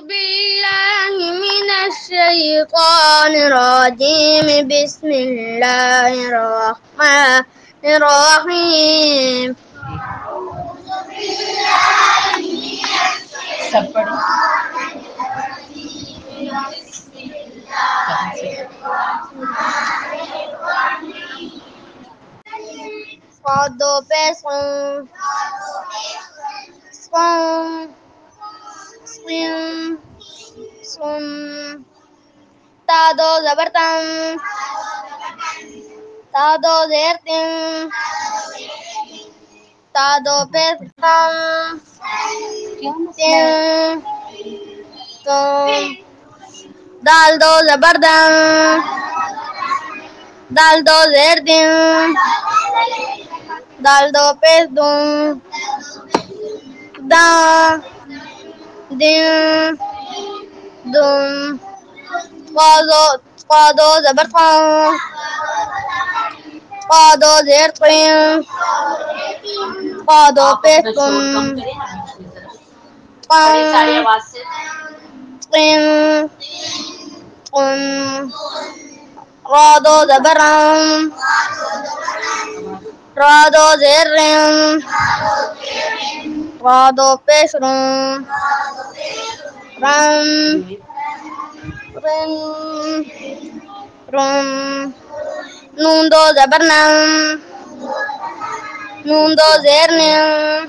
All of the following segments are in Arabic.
بالله من الشيطان الرجيم بسم الله الرحمن الرحيم सब पढ़ो صاد بصم صم صم صم تادو زبرتم تادو زيرتم تادو بصم تم تم دال دو زبردم دال دو زيرتم دال دو بصم دا دم دم قادو زبرتم قادو زيرتم قادو بصم सारी आवाज से رادو زبرم رادو زرم رادو بشرم رم رم رم نون دو زبرنم نون دو زرنم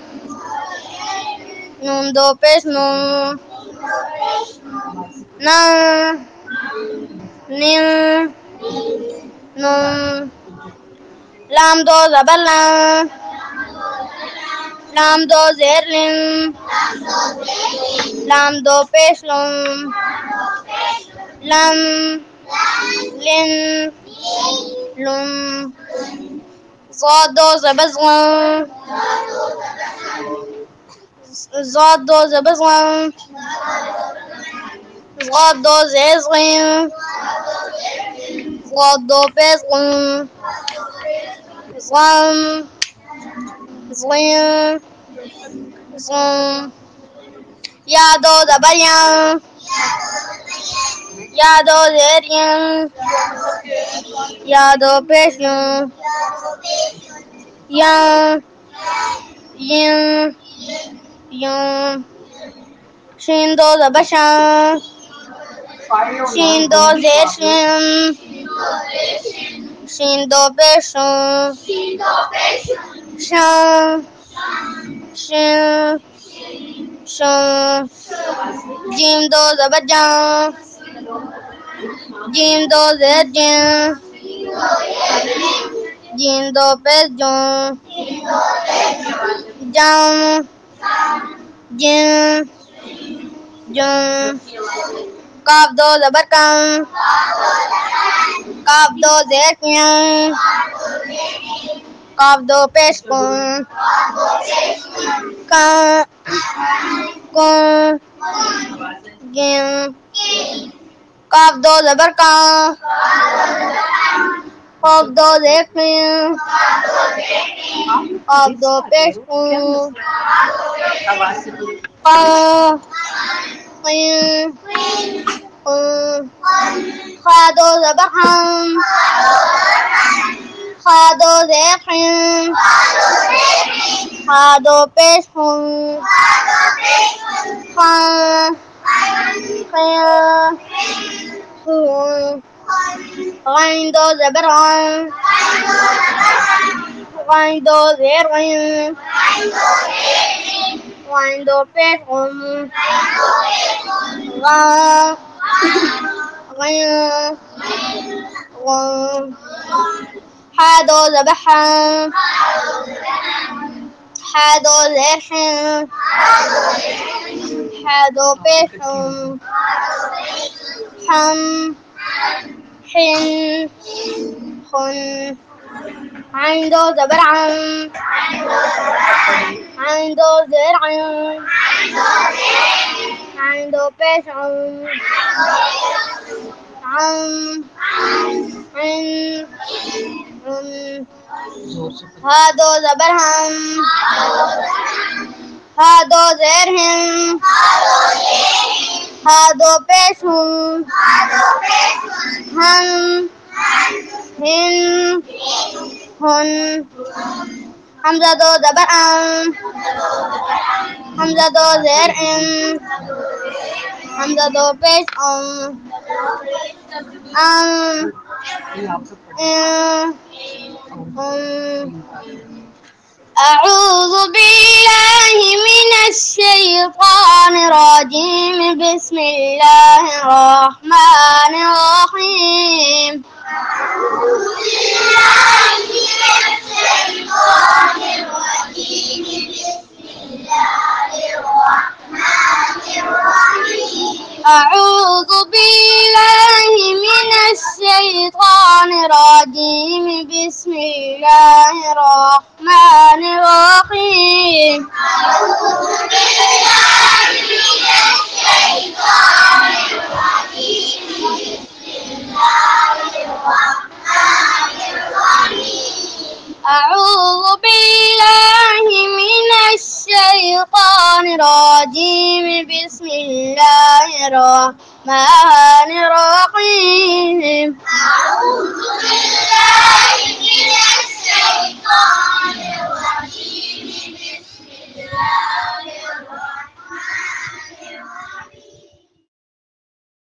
نون دو بشنم نم نم نم لام دو زبرلم لام دو زرلم لام دو بشلم لم لن لم صاد دو زبزلم صاد دو زبزلم صاد دو زيزلم صاد دو بزلم صم صم صم يا دو زبريم يا دو زريم يا دو بشم يم يم يم شين دو زبشم شين دو زرشم شين دو بشم شم شم شم جيم دو زبجم جيم دو زرجم جيم دو بزجم جم جم جم قاف دو زبركم قاف دو زيكم قاف دو بشكم كم كم جم قاف دو زبركم قاف دو زيكم قاف دو بشكم आवाज से पूरी قاف خادو زبحم خادو زيحم خادو بشحم خان خيام غين دو زبرهم غين دو زيرهم غين دو بشحم غا غين غن حادو زبحم حادو زيحم حادو بشم حم حن خن عين دو زبرعم عين دو زرعم عين دو بشعم عم عين هادو زبرهم هادو زرهم हा दो पेश हूँ हम हिन हुन हमजा दो ज़बर हमजा दो ज़ेर हमजा दो पेश أعوذ بالله من الشيطان الرجيم بسم الله الرحمن الرحيم أعوذ بالله من الشيطان الرجيم بسم الله الرحمن الرحيم أعوذ بالله من الشيطان الرجيم بسم الله الرحمن الرحيم أعوذ بالله من الشيطان الرجيم بسم الله الرحمن الرحيم أعوذ بالله من الشيطان الرجيم بسم الله الرحمن الرحيم أعوذ بالله